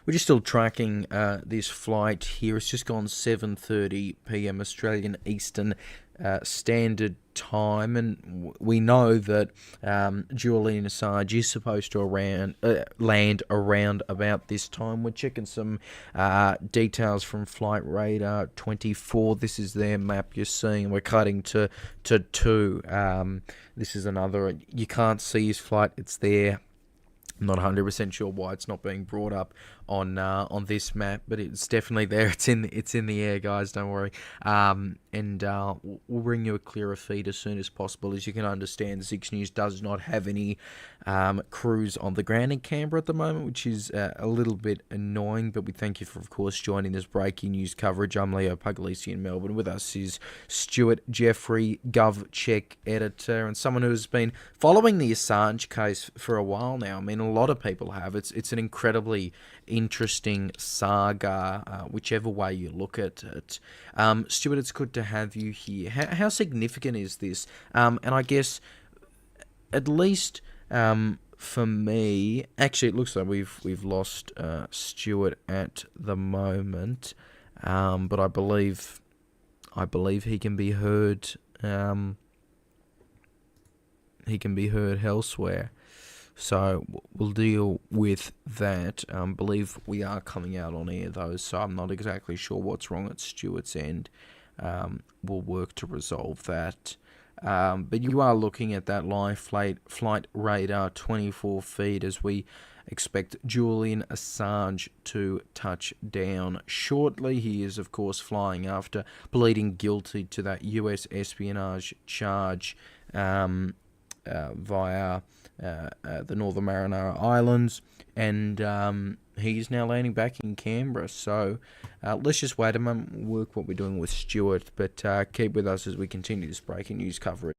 We're just still tracking this flight here. It's just gone 7:30 p.m. Australian Eastern Standard Time, and we know that Julian Assange is supposed to land around about this time. We're checking some details from Flight Radar 24. This is their map you're seeing. We're cutting to 2. This is another. You can't see his flight. It's there. I'm not 100% sure why it's not being brought up on this map, but it's definitely there. It's in the air, guys. Don't worry. And we'll bring you a clearer feed as soon as possible. As you can understand, Six News does not have any crews on the ground in Canberra at the moment, which is a little bit annoying. But we thank you for, of course, joining this breaking news coverage. I'm Leo Puglisi in Melbourne. With us is Stuart Jeffrey, GovCheck editor, and someone who has been following the Assange case for a while now. I mean, a lot of people have. It's an incredibly interesting saga, whichever way you look at it. Stuart, it's good to have you here. How significant is this? And I guess, at least for me, actually, it looks like we've lost Stuart at the moment, but I believe he can be heard. He can be heard elsewhere. So we'll deal with that. Believe we are coming out on air though, so I'm not exactly sure what's wrong at Stuart's end. We'll work to resolve that. But you are looking at that live flight radar 24 feed as we expect Julian Assange to touch down shortly. He is, of course, flying after pleading guilty to that US espionage charge via the Northern Mariana Islands, and he's now landing back in Canberra. So let's just wait a moment, work what we're doing with Stuart, but keep with us as we continue this breaking news coverage.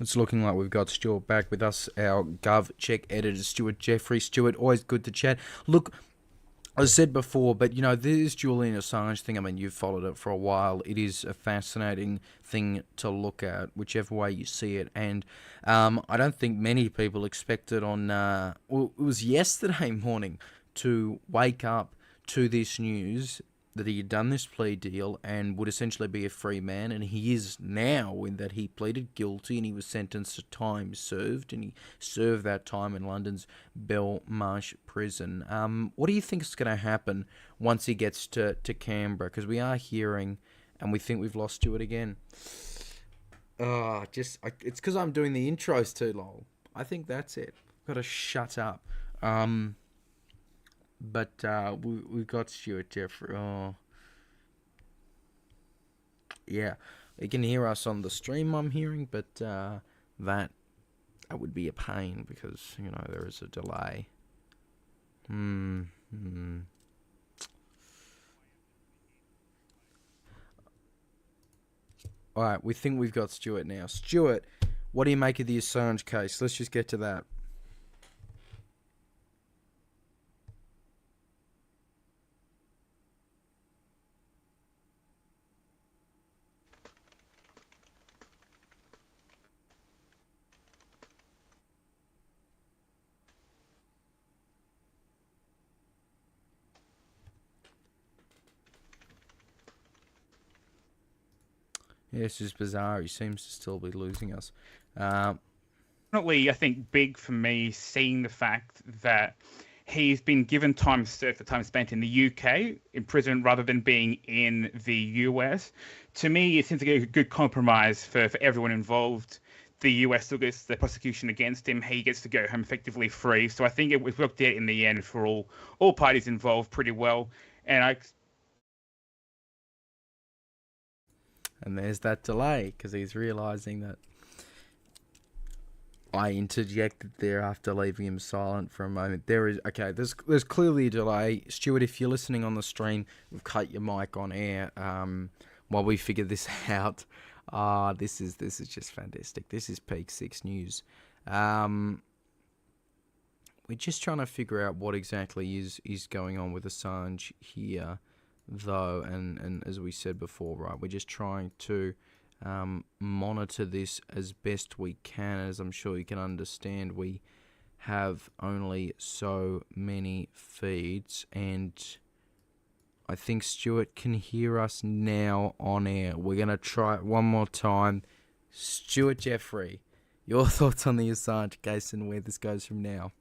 It's looking like we've got Stuart back with us, our GovCheck editor, Stuart Jeffrey. Stuart, always good to chat. Look, as I said before, but this Julian Assange thing, I mean, you've followed it for a while. It is a fascinating thing to look at, whichever way you see it. And I don't think many people expected it was yesterday morning to wake up to this news that he had done this plea deal and would essentially be a free man, and he is now, in that he pleaded guilty and he was sentenced to time served, and he served that time in London's Belmarsh prison. What do you think is going to happen once he gets to Canberra? Because we are hearing, and we think we've lost Stuart again. It's because I'm doing the intros too long. I think that's it. I've got to shut up. But we got Stuart Jeffrey. Oh, yeah, you can hear us on the stream. I'm hearing, but that would be a pain because there is a delay. All right, we think we've got Stuart now. Stuart, what do you make of the Assange case? Let's just get to that. Yeah, it's just bizarre. He seems to still be losing us. Definitely, I think, big for me, seeing the fact that he's been given time served for time spent in the UK in prison rather than being in the US. To me, it seems like a good compromise for everyone involved. The US still gets the prosecution against him. He gets to go home effectively free. So I think it was worked out in the end for all parties involved pretty well. And I And there's that delay because he's realising that I interjected there after leaving him silent for a moment. There's clearly a delay. Stuart, if you're listening on the stream, we've cut your mic on air while we figure this out. This is just fantastic. This is Peak 6 News. We're just trying to figure out what exactly is going on with Assange here, though, and as we said before, right, we're just trying to monitor this as best we can. As I'm sure you can understand, we have only so many feeds, and I think Stuart can hear us now on air. We're going to try it one more time. Stuart Jeffrey, your thoughts on the Assange case and where this goes from now?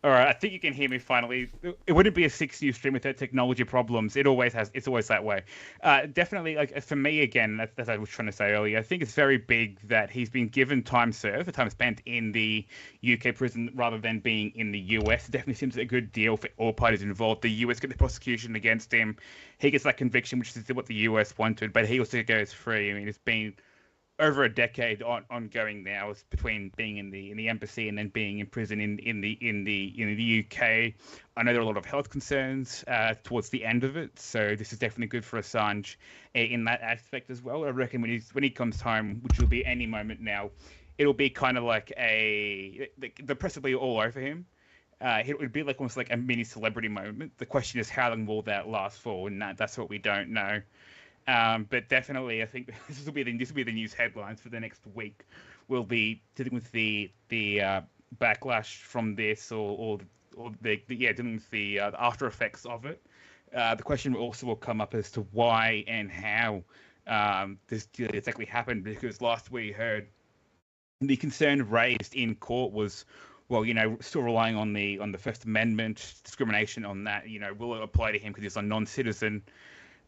All right, I think you can hear me finally. It wouldn't be a 6 News stream without technology problems. It always has. It's always that way. Definitely, like for me again, that's what I was trying to say earlier. I think it's very big that he's been given time served, time spent in the UK prison rather than being in the US. It definitely seems like a good deal for all parties involved. The US get the prosecution against him. He gets that conviction, which is what the US wanted, but he also goes free. I mean, it's been over a decade ongoing now between being in the embassy and then being in prison in the UK. I know there are a lot of health concerns towards the end of it, so this is definitely good for Assange in that aspect as well. I reckon when he comes home, which will be any moment now, it'll be kind of like the press will be all over him. It would be like almost like a mini celebrity moment. The question is, how long will that last for? And that's what we don't know. But definitely, I think this will be the news headlines for the next week. We'll be dealing with the backlash from this, or dealing with the after effects of it. The question also will come up as to why and how this deal exactly happened. Because last we heard, the concern raised in court was, well, still relying on the First Amendment, discrimination on that. Will it apply to him because he's a non-citizen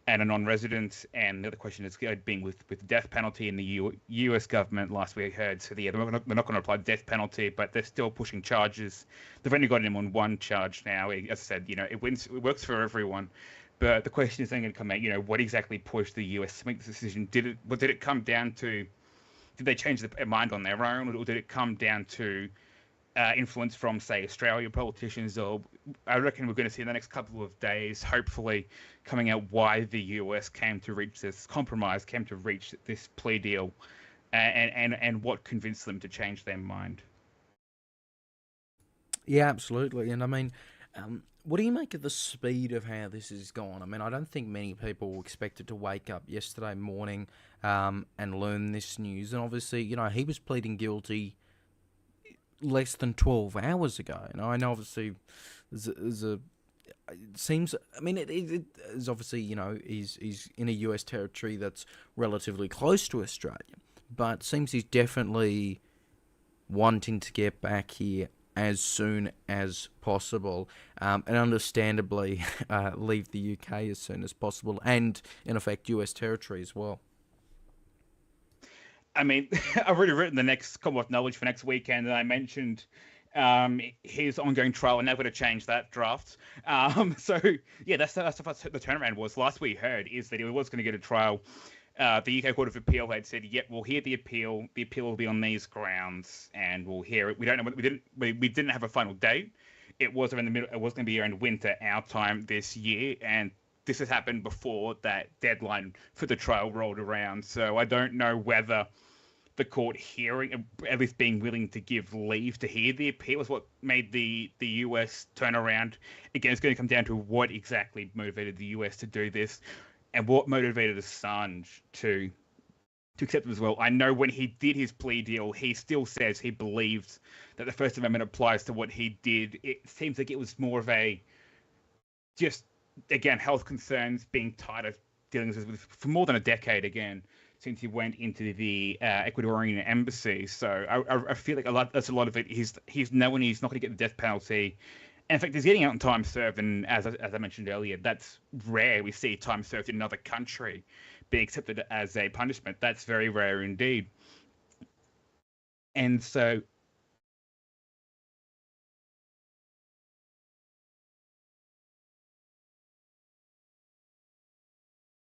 and a non-resident? And the other question is being with the death penalty in the US government. Last we heard, so they're not going to apply the death penalty, but they're still pushing charges. They've only got him on one charge now. As I said, it works for everyone. But the question is then going to come out, what exactly pushed the US to make this decision? Did it come down to, did they change their mind on their own, or did it come down to influence from, say, Australia politicians? Or I reckon we're going to see in the next couple of days, hopefully, coming out why the US came to reach this compromise, came to reach this plea deal, and what convinced them to change their mind. Yeah, absolutely. And I mean, what do you make of the speed of how this has gone? I mean, I don't think many people expected to wake up yesterday morning and learn this news. And obviously, he was pleading guilty less than 12 hours ago. I know obviously there's a it seems, I mean, it is obviously, he's in a US territory that's relatively close to Australia, but seems he's definitely wanting to get back here as soon as possible, and understandably leave the UK as soon as possible, and in effect US territory as well. I mean, I've already written the next Commonwealth knowledge for next weekend, and I mentioned his ongoing trial, and they're going to change that draft. So yeah, that's what the turnaround was. Last we heard is that he was going to get a trial. The UK Court of Appeal had said, "Yep, we'll hear the appeal. The appeal will be on these grounds, and we'll hear it." We don't know. We didn't have a final date. It was around the middle. It was going to be around winter our time this year, and this has happened before that deadline for the trial rolled around. So I don't know whether the court hearing, at least being willing to give leave to hear the appeal, was what made the US turn around. Again, it's going to come down to what exactly motivated the US to do this, and what motivated Assange to accept it as well. I know when he did his plea deal, he still says he believes that the First Amendment applies to what he did. It seems like it was more of a just, again, health concerns, being tired of dealing with for more than a decade again. since he went into the Ecuadorian embassy. So I feel like that's a lot of it. He's knowing he's not going to get the death penalty. And in fact, he's getting out on time served, and as I mentioned earlier, that's rare. We see time served in another country being accepted as a punishment. That's very rare indeed. And so,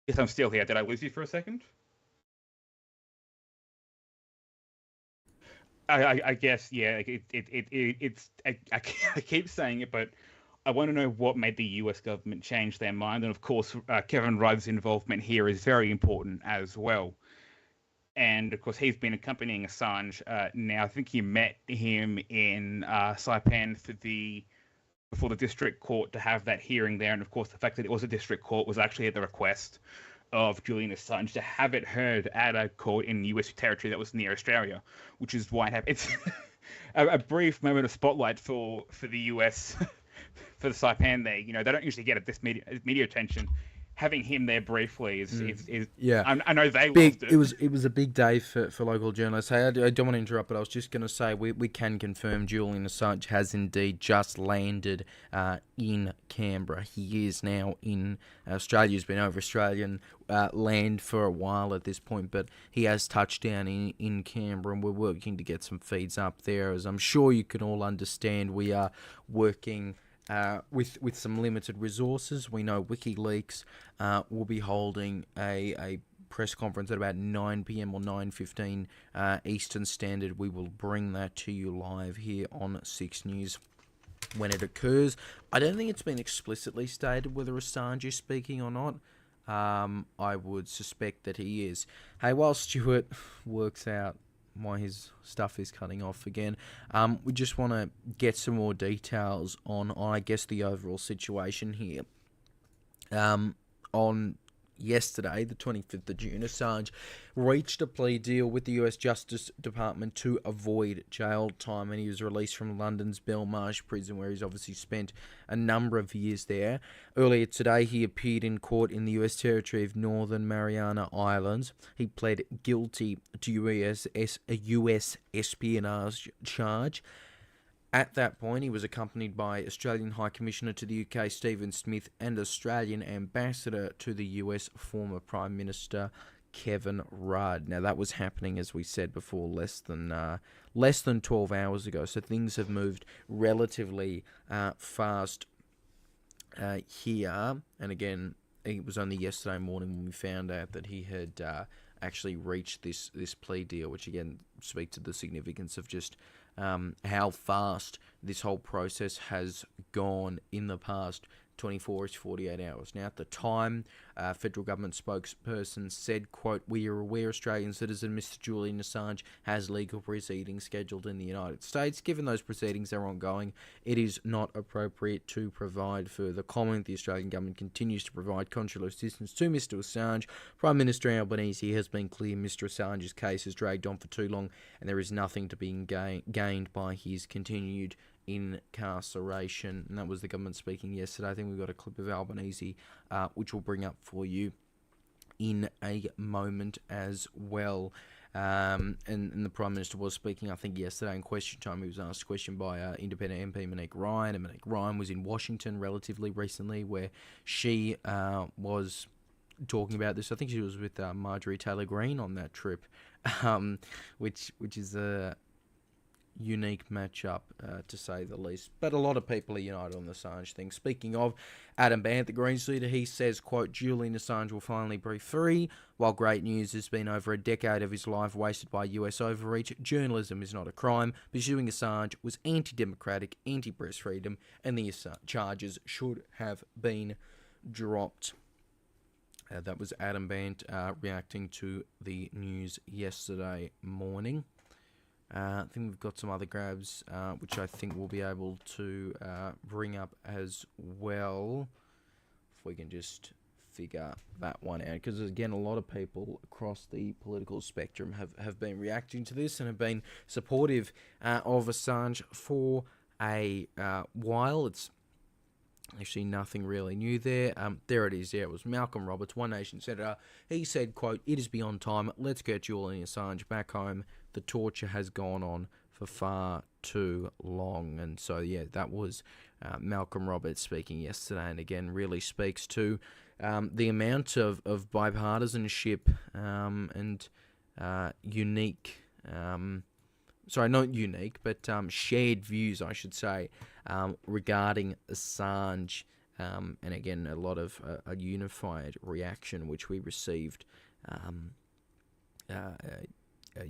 yes, I'm still here. Did I lose you for a second? I guess, yeah. I keep saying it, but I want to know what made the US government change their mind. And of course, Kevin Rudd's involvement here is very important as well. And of course, he's been accompanying Assange. Now, I think you met him in Saipan before the district court to have that hearing there. And of course, the fact that it was a district court was actually at the request of Julian Assange to have it heard at a court in US territory that was near Australia, which is why it's a brief moment of spotlight for the US for the Saipan there. You know, they don't usually get this media attention. Having him there briefly is yeah. I know they big, loved it. It was a big day for local journalists. Hey, I don't want to interrupt, but I was just going to say we can confirm Julian Assange has indeed just landed in Canberra. He is now in Australia. He's been over Australian land for a while at this point, but he has touched down in Canberra, and we're working to get some feeds up there. As I'm sure you can all understand, we are working with some limited resources. We know WikiLeaks will be holding a press conference at about 9 p.m. or 9:15 Eastern Standard. We will bring that to you live here on 6 News when it occurs. I don't think it's been explicitly stated whether Assange is speaking or not. I would suspect that he is. Hey, while Stuart works out why his stuff is cutting off again, we just want to get some more details on, I guess, the overall situation here. On yesterday, the 25th of June, Assange reached a plea deal with the US Justice Department to avoid jail time, and he was released from London's Belmarsh prison, where he's obviously spent a number of years there. Earlier today, he appeared in court in the US territory of Northern Mariana Islands. He pled guilty to a US espionage charge. At that point, he was accompanied by Australian High Commissioner to the UK, Stephen Smith, and Australian Ambassador to the US, former Prime Minister Kevin Rudd. Now, that was happening, as we said before, less than 12 hours ago, so things have moved relatively fast here. And again, it was only yesterday morning when we found out that he had actually reached this plea deal, which again speaks to the significance of just how fast this whole process has gone in the past 24 to 48 hours. Now, at the time, federal government spokesperson said, quote, "We are aware Australian citizen Mr. Julian Assange has legal proceedings scheduled in the United States. Given those proceedings are ongoing, it is not appropriate to provide further comment. The Australian government continues to provide consular assistance to Mr. Assange. Prime Minister Albanese has been clear Mr. Assange's case has dragged on for too long, and there is nothing to be gained by his continued incarceration." And that was the government speaking yesterday. I think we've got a clip of Albanese, which we'll bring up for you in a moment as well. And the Prime Minister was speaking, I think, yesterday in question time. He was asked a question by independent MP Monique Ryan, and Monique Ryan was in Washington relatively recently, where she was talking about this. I think she was with Marjorie Taylor Greene on that trip, which is a unique matchup, to say the least. But a lot of people are united on the Assange thing. Speaking of Adam Bandt, the Greens leader, he says, quote, "Julian Assange will finally be free. While great news, has been over a decade of his life wasted by US overreach. Journalism is not a crime. Pursuing Assange was anti-democratic, anti-press freedom, and the charges should have been dropped." That was Adam Bandt reacting to the news yesterday morning. I think we've got some other grabs, which I think we'll be able to bring up as well, if we can just figure that one out. Because, again, a lot of people across the political spectrum have been reacting to this and have been supportive of Assange for a while. It's Actually, nothing really new there. There it is. Yeah, it was Malcolm Roberts, One Nation senator. He said, quote, "It is beyond time. Let's get Julian Assange back home. The torture has gone on for far too long." And so, yeah, that was Malcolm Roberts speaking yesterday, and again, really speaks to the amount of bipartisanship and unique... sorry, not unique, but shared views, I should say, regarding Assange. And again, a lot of a unified reaction, which we received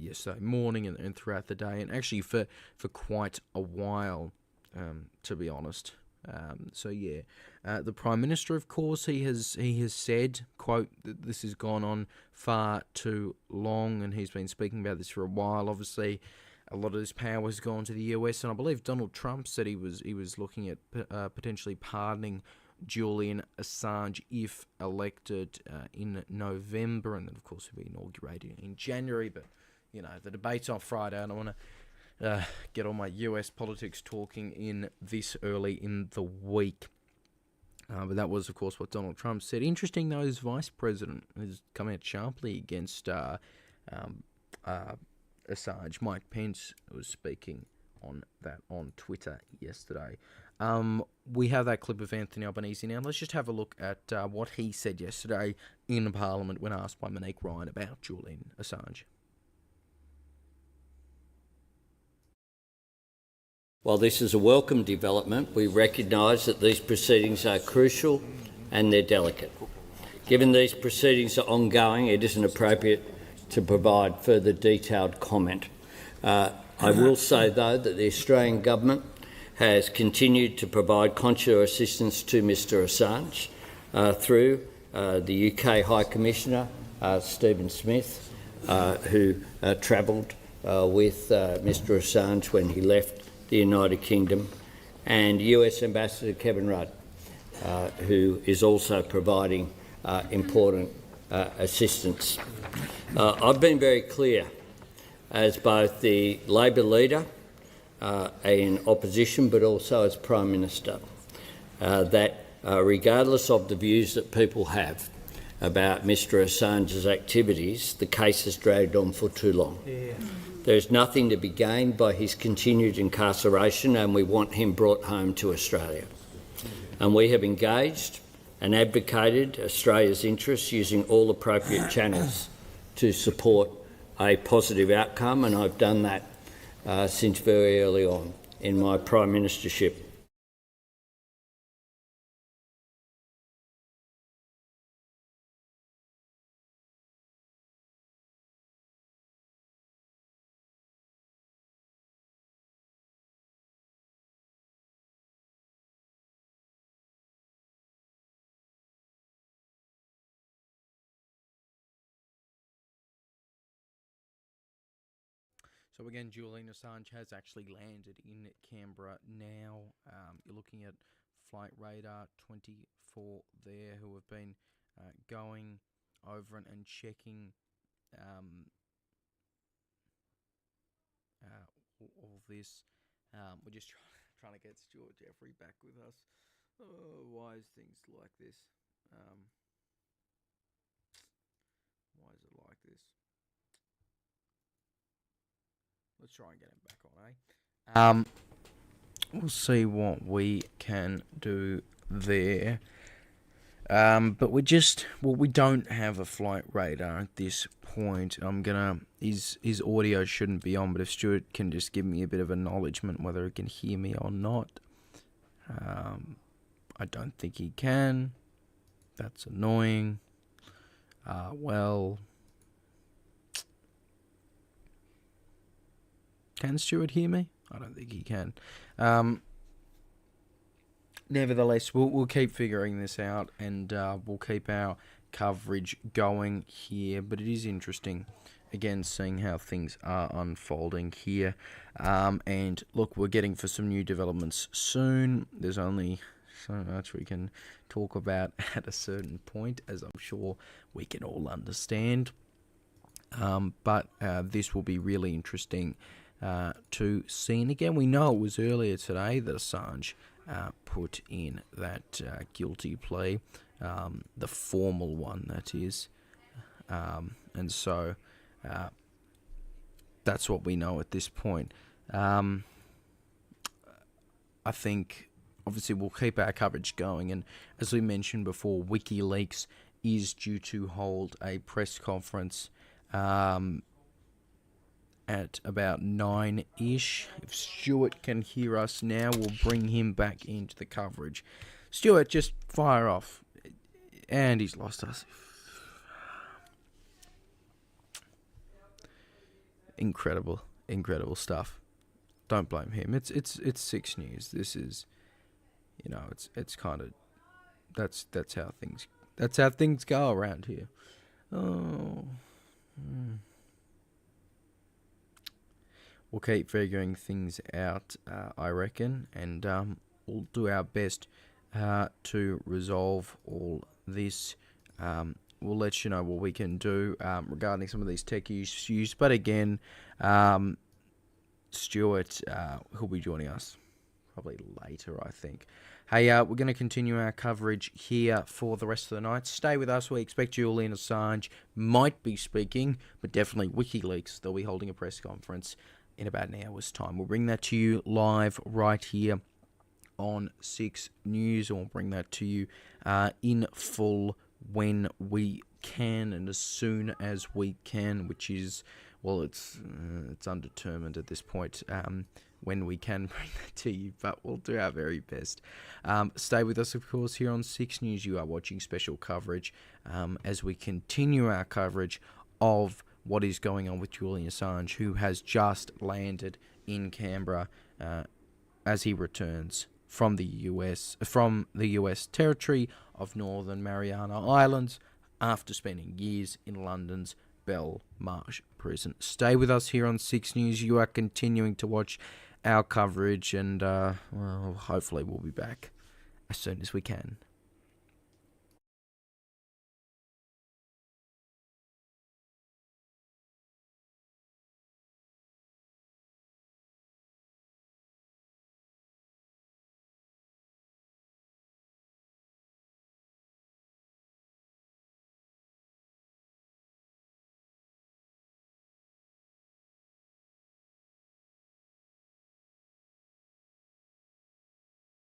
yesterday morning and throughout the day, and actually for quite a while, to be honest. So yeah, the Prime Minister, of course, he has said, quote, that this has gone on far too long, and he's been speaking about this for a while. Obviously, a lot of this power has gone to the US, and I believe Donald Trump said he was looking at potentially pardoning Julian Assange if elected in November, and then of course he'll be inaugurated in January. But you know, the debate's on Friday, and I want to get all my US politics talking in this early in the week. But that was, of course, what Donald Trump said. Interesting, though, his vice president has come out sharply against Assange. Mike Pence was speaking on that on Twitter yesterday. We have that clip of Anthony Albanese now. Let's just have a look at what he said yesterday in Parliament when asked by Monique Ryan about Julian Assange. While this is a welcome development, we recognise that these proceedings are crucial and they're delicate. Given these proceedings are ongoing, it isn't appropriate to provide further detailed comment. I will say, though, that the Australian Government has continued to provide consular assistance to Mr Assange through the UK High Commissioner, Stephen Smith, who travelled with Mr Assange when he left the United Kingdom, and US Ambassador Kevin Rudd, who is also providing important assistance. I've been very clear as both the Labor leader in opposition, but also as Prime Minister, that regardless of the views that people have about Mr Assange's activities, the case has dragged on for too long. Yeah. There's nothing to be gained by his continued incarceration, and we want him brought home to Australia. And we have engaged and advocated Australia's interests using all appropriate channels to support a positive outcome, and I've done that since very early on in my Prime Ministership. So again, Julian Assange has actually landed in Canberra now. You're looking at Flight Radar 24 there, who have been going over and checking all this. We're just trying to get Stuart Jeffrey back with us. Oh, why is things like this? Why is it like this? Let's try and get him back on, eh? We'll see what we can do there. But we don't have a flight radar at this point. His audio shouldn't be on, but if Stuart can just give me a bit of acknowledgement whether he can hear me or not. I don't think he can. That's annoying. Well... Can Stuart hear me? I don't think he can. Nevertheless, we'll keep figuring this out, and we'll keep our coverage going here. But it is interesting, again, seeing how things are unfolding here. And look, we're getting for some new developments soon. There's only so much we can talk about at a certain point, as I'm sure we can all understand. But this will be really interesting to see. And again, we know it was earlier today that Assange put in that guilty plea, the formal one, that is. And so that's what we know at this point. I think, obviously, we'll keep our coverage going. And as we mentioned before, WikiLeaks is due to hold a press conference at about 9-ish. If Stuart can hear us now, we'll bring him back into the coverage. Stuart, just fire off. And he's lost us. Incredible stuff. Don't blame him. It's Six News. This is, it's kind of that's how things go around here. Oh. We'll keep figuring things out, I reckon, and we'll do our best to resolve all this. We'll let you know what we can do regarding some of these tech issues. But again, Stuart, who'll be joining us probably later, I think. Hey, we're going to continue our coverage here for the rest of the night. Stay with us. We expect Julian Assange might be speaking, but definitely WikiLeaks. They'll be holding a press conference in about an hour's time. We'll bring that to you live right here on 6 News, and we'll bring that to you in full when we can and as soon as we can, which is, well, it's undetermined at this point when we can bring that to you, but we'll do our very best. Stay with us, of course, here on 6 News. You are watching special coverage as we continue our coverage of what is going on with Julian Assange, who has just landed in Canberra as he returns from the US territory of Northern Mariana Islands after spending years in London's Belmarsh prison. Stay with us here on 6 News. You are continuing to watch our coverage, and well, hopefully we'll be back as soon as we can.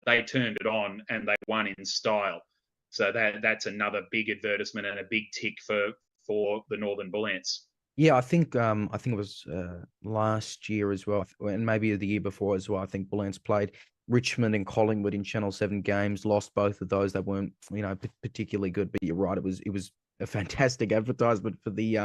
They turned it on and they won in style. So that's another big advertisement and a big tick for the Northern Bullets. Yeah, I think it was last year as well, and maybe the year before as well. I think Bullets played Richmond and Collingwood in Channel 7 games, lost both of those. They weren't, particularly good. But you're right, it was a fantastic advertisement for the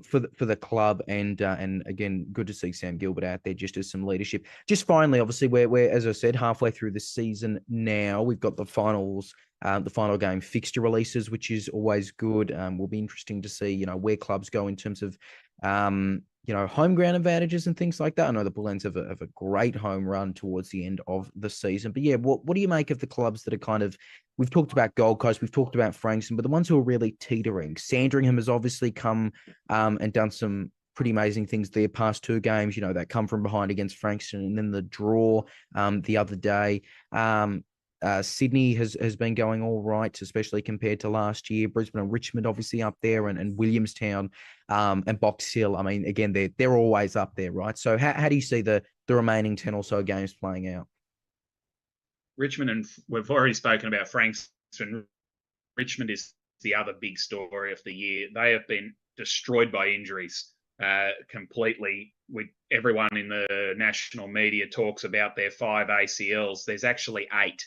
for the club, and again, good to see Sam Gilbert out there just as some leadership. Just finally, obviously, we're as I said, halfway through the season now. We've got the finals. The final game fixture releases, which is always good. Will be interesting to see, where clubs go in terms of, home ground advantages and things like that. I know the Bullens have a great home run towards the end of the season. But yeah, what do you make of the clubs that are kind of, we've talked about Gold Coast, we've talked about Frankston, but the ones who are really teetering? Sandringham has obviously come and done some pretty amazing things there past 2 games, that come from behind against Frankston, and then the draw the other day. Sydney has been going all right, especially compared to last year. Brisbane and Richmond obviously up there, and Williamstown and Box Hill. I mean, again, they're always up there, right? So how do you see the remaining 10 or so games playing out? Richmond, and we've already spoken about Frankston. Richmond is the other big story of the year. They have been destroyed by injuries completely. Everyone in the national media talks about their 5 ACLs. There's actually 8.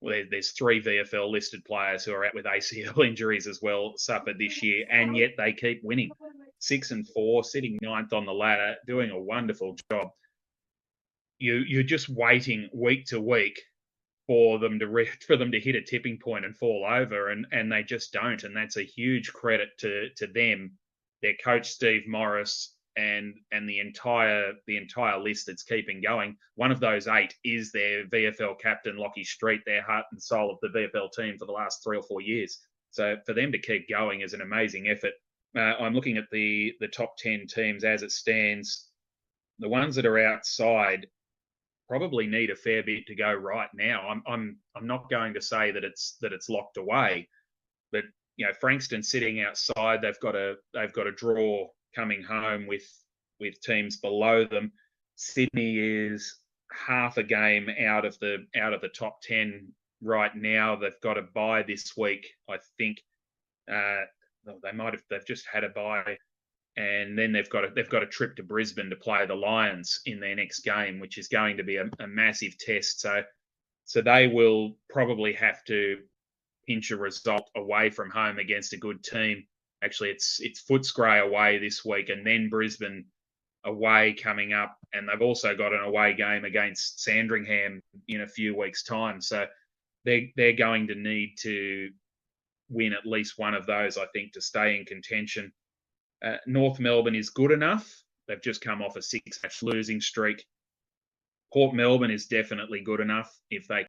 Well, there's 3 VFL listed players who are out with ACL injuries as well, suffered this year, and yet they keep winning. 6-4, sitting 9th on the ladder, doing a wonderful job. You're just waiting week to week for them to hit a tipping point and fall over, and they just don't. And that's a huge credit to them, their coach Steve Morris, and the entire list that's keeping going. One of those 8 is their VFL captain, Lockie Street, their heart and soul of the VFL team for the last 3 or 4 years. So for them to keep going is an amazing effort. I'm looking at the top 10 teams as it stands. The ones that are outside, probably need a fair bit to go right now. I'm not going to say that it's locked away, but Frankston sitting outside. They've got a draw coming home with teams below them. Sydney is half a game out of the top 10 right now. They've got a bye this week, I think. They've just had a bye, and then they've got a trip to Brisbane to play the Lions in their next game, which is going to be a massive test. So they will probably have to pinch a result away from home against a good team. Actually, it's Footscray away this week, and then Brisbane away coming up, and they've also got an away game against Sandringham in a few weeks' time. So they're going to need to win at least one of those, I think, to stay in contention. North Melbourne is good enough. They've just come off a 6-match losing streak. Port Melbourne is definitely good enough if they